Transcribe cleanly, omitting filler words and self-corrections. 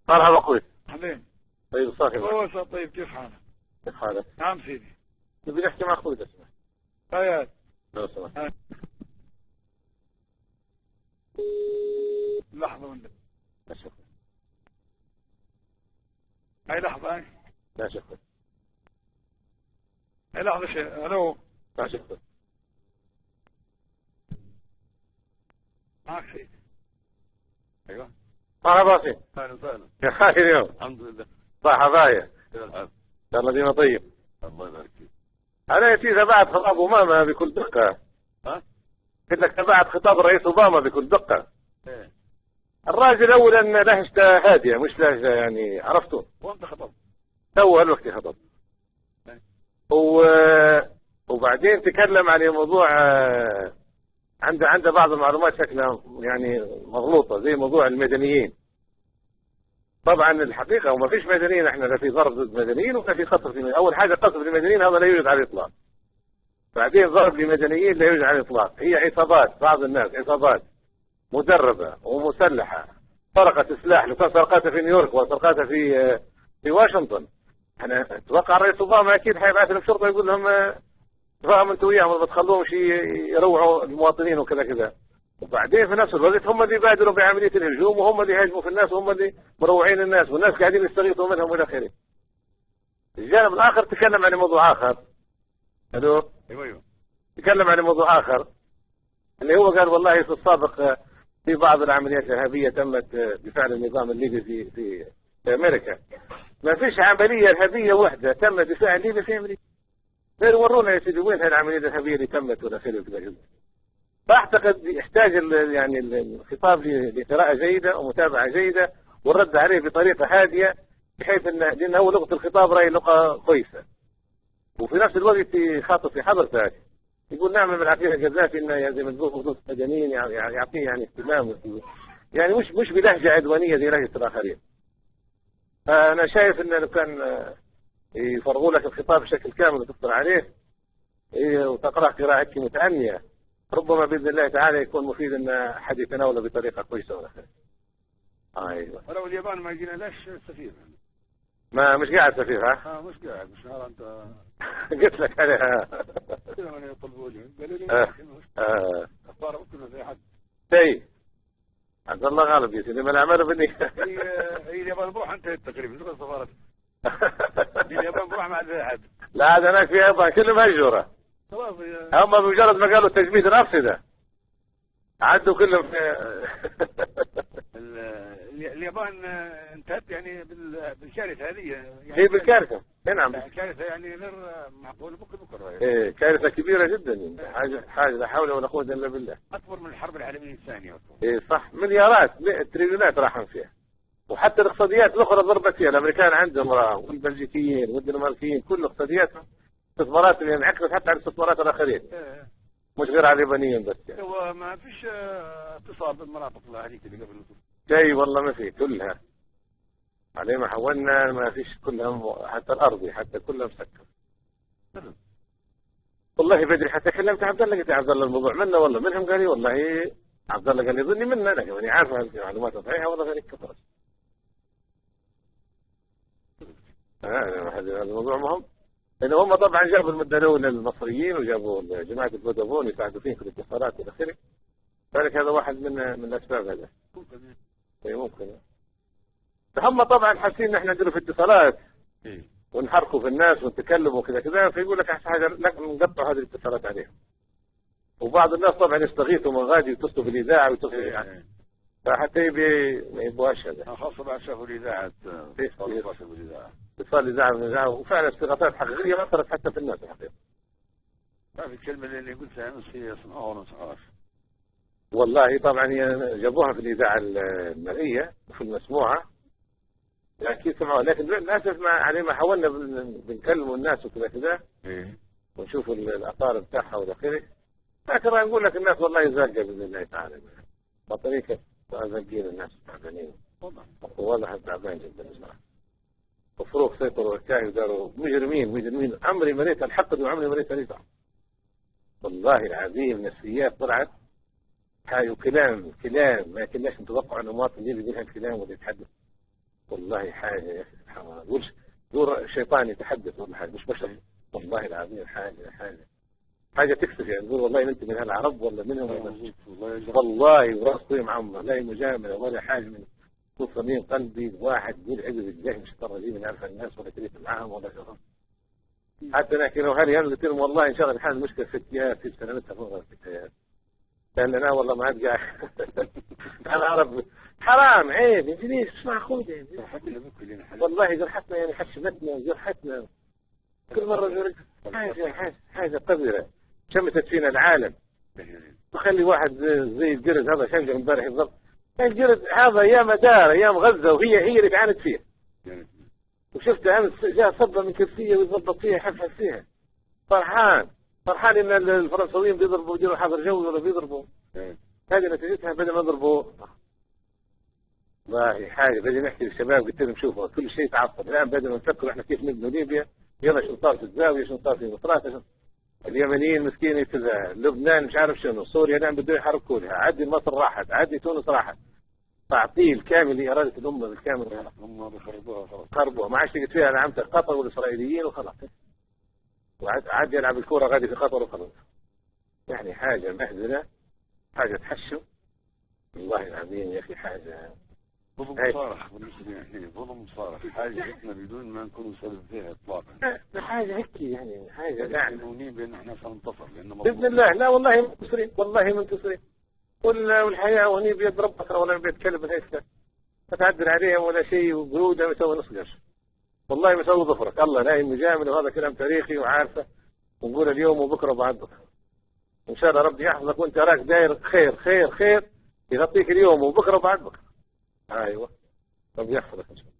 مرحبا اخوي. أهلين. طيب صافي. أوه طيب، كيف حالك؟ كيف حالك؟ نعم سيدي. نبي نحكي مع اخوي اسمع. طيب. لو سمحت. لحظة والنبي. لا شكرا. هاي لحظة هاي. لا شكرا. هاي لحظة شيء. ألو. لا شكرا. معك سيدي. ايوه. مرحبا اخي. أهلا وسهلا. يا حالك اليوم؟ الحمد لله. صح حبايا. كيف الحال؟ يلا دينا طيب. الله يبارك فيك. انا يا سيدي تابعت خطاب اوباما بكل دقة. ها؟ قلت لك تابعت خطاب الرئيس اوباما بكل دقة. إيه. الراجل اولا لهجته هادية مش لهجة يعني عرفته. وأنت خطب؟ تو الوقت خطب. إيه. وبعدين تكلم عن موضوع عنده بعض المعلومات شكلها يعني مغلوطة زي موضوع المدنيين. طبعا الحقيقة وما فيش مدنيين، احنا لا في ضرب ضد مدنيين ولا في قصف لمدنيين. اول حاجة قصف لمدنيين هذا لا يوجد على الاطلاق. بعدين ضرب لمدنيين لا يوجد على الاطلاق. هي عصابات، بعض الناس عصابات مدربة ومسلحة سرقت سلاح، لو كان سرقتها في نيويورك وسرقتها في واشنطن، احنا اتوقع الرئيس اوباما اكيد حيبعث لهم شرطة يقول لهم تفاهموا انتوا وياهم ما تخلوهمش يروعوا المواطنين وكذا كذا. وبعدين في نفس الوقت هم اللي يبادروا بعملية الهجوم وهم اللي يهاجموا في الناس وهم اللي مروعين الناس والناس قاعدين يستغيثوا منهم والى اخره. الجانب الاخر تكلم عن موضوع اخر. الو. ايوه. تكلم عن موضوع اخر اللي هو قال والله في السابق في بعض العمليات الارهابيه تمت بفعل النظام الليبي في امريكا. ما فيش عمليه ارهابيه واحده تمت بفعل الليبي في امريكا. غير ورونا يا سيدي وين العمليه الارهابيه اللي تمت والى اخره وكذا. فاعتقد يحتاج يعني الخطاب لقراءة جيدة ومتابعة جيدة والرد عليه بطريقة هادية بحيث لأن هو لغة الخطاب رأي لغة كويسة. وفي نفس الوقت يخاطب في حضرتك يقول نعم من العقيدة القذافي انه زي ما تقول خصوص المدنيين يعطيه يعني اهتمام يعني مش بلهجة عدوانية زي لهجة الآخرين. فأنا شايف انه لو كان يفرغوا لك الخطاب بشكل كامل وتقرأ عليه وتقرأ قراءة متأنية ربما بإذن الله تعالى يكون مفيد ان احد يتناوله بطريقة كويسة ولا خير. ايوه. ولو اليابان ما يجينا ليش سفير؟ ما مش قاعد سفير ها؟ مش قاعد، مش نهار انت قلت لك عليها. كذا من يطلبوا لي قالوا لي اخبار كله زي حد. اي عبد الله غالب يا سيدي ما نعمله بالنية. هي اليابان بروح انتهت تقريبا شو السفارة؟ اليابان بروح مع زي حد. لا عاد هناك في يابان كلهم هجرة. خلاص هم بمجرد ما قالوا تجميد الأرصدة عدوا كلهم اليابان انتهت يعني بالكارثة هذه يعني. هي بالكارثة. نعم. كارثة يعني غير معقولة بكرة. ايه كارثة كبيرة جدا. حاجة لا حول ولا قوة إلا بالله. أكبر من الحرب العالمية الثانية. ايه صح مليارات تريليونات راحوا فيها. وحتى الاقتصاديات الأخرى ضربت فيها. الأمريكان عندهم والبلجيكيين والدنماركيين كل اقتصادياتهم استثمارات يعني انعكست حتى على الاستثمارات الآخرين. مش غير على اليابانيين بس يعني. هو ما فيش اتصال بالمناطق هذيك اللي قبل. اي والله ما في كلها. عليه ما حولنا ما فيش كلها حتى الأرضي حتى كلها مسكر. والله بدري حتى كلمت عبد الله قلت يا عبد الله الموضوع منا والله منهم قال لي والله عبد الله قال لي ظني منا لكن ماني عارف المعلومات صحيحة والله غير كثرت. هذا الموضوع مهم. لأن هم طبعا جابوا المدة الأولى للمصريين وجابوا جماعة الفودافون يساعدوا فيهم في الاتصالات إلى آخره. ذلك هذا واحد من الأسباب هذا. ممكن. فهم طبعا حاسين ان احنا نديروا في اتصالات ونحركوا في الناس ونتكلم وكذا كذا فيقول لك احسن حاجه نقطع هذه الاتصالات عليهم. وبعض الناس طبعا يستغيثوا من غادي ويتصلوا بالاذاعه ويتصلوا يعني. فحتى ما يبغاش هذا. خاصه بعد شافوا الاذاعه اتصال الاذاعه وفعلا استغاثات حقيقيه اثرت حتى في الناس الحقيقه. ما في الكلمه اللي قلتها امس هي سمعوها ولا ما سمعوهاش. والله طبعا هي جابوها في الاذاعه المرئيه وفي المسموعه. اكيد سمعوها لكن للاسف ما عليه ما حاولنا بنكلموا الناس وكذا كذا ونشوف الاثار بتاعها والى اخره. لكن نقول لك الناس والله زاقه باذن الله تعالى بطريقه زاقين الناس تعبانين والله تعبان جدا بصراحه. وفروق سيطروا وكاي وداروا مجرمين عمري مريت الحقد وعمري مريت ريتها. والله العظيم نفسيات طلعت هاي وكلام ما كناش نتوقع ان المواطن يجي منها الكلام ولا يتحدث. والله حاجة يا أخي سبحان الله، قولش دور الشيطان يتحدث ولا حاجة، مش بشر. والله العظيم حاجة تكسف يعني، تقول والله أنت من هالعرب ولا منهم ولا والله وراس طيب عمر، لا مجاملة ولا حاجة من توصل قلبي واحد يقول عزب الجاه مش الرجيم من عارف الناس ولا كريت معاهم ولا شغل. حتى لكن لو هل ينزل لهم والله إن شاء الله الحال مشكلة فتيات في سنتها مو غير فتيات، لأن أنا والله ما أتقع أنا أعرف حرام عيب إنجليز مش معقول والله جرحتنا يعني حشمتنا وجرحتنا كل مرة جرح حاجة قذرة شمتت فينا العالم. وخلي واحد زي الجرد هذا شنجر امبارح بالضبط، الجرد هذا أيام دار أيام غزة وهي اللي كانت فيها، وشفت أمس جاء صبة من كرسية ويضبط فيها حفحف فيها، فرحان إن الفرنسويين بيضربوا يديروا حظر جوي ولا بيضربوا، هذه نتيجتها بدل ما يضربوا. والله حاجة بدي نحكي للشباب قلت لهم شوفوا كل شيء تعطل الآن، بدل ما نفكروا إحنا كيف نبنوا ليبيا، يلا شو صار في الزاوية شو صار في مصرات، اليمنيين مسكين كذا، لبنان مش عارف شنو، سوريا الآن بده يحركوا لها، عدي مصر راحت، عدي تونس راحت، تعطيل كامل لإرادة الأمة بالكامل. هم بيخربوها خلاص، خربوها ما عادش تجد فيها نعمة قطر والإسرائيليين وخلاص، وعاد يلعب الكورة غادي في قطر وخلاص. يعني حاجة مهزلة، حاجة تحشم والله العظيم يا أخي، حاجة ظلم صارخ بالنسبة لنا، ظلم صارخ، حاجة احنا بدون ما نكون سبب فيها اطلاقا. حاجة هيك يعني حاجة يعني ونين بان احنا سننتصر بإذن الله. لا والله منتصرين، والله منتصرين، والحياة وهني بيد ربك ولا بيد كلب هيك ما تعدل عليهم ولا شيء، وقروده مسوي نص قرش والله مسوي ظفرك، الله لا مجامل، وهذا كلام تاريخي وعارفه، ونقول اليوم وبكره وبعد بكره ان شاء الله ربي يحفظك، وانت راك داير خير خير خير يغطيك اليوم وبكره وبعد بكره. ايوه ربي يحفظك ان شاء الله.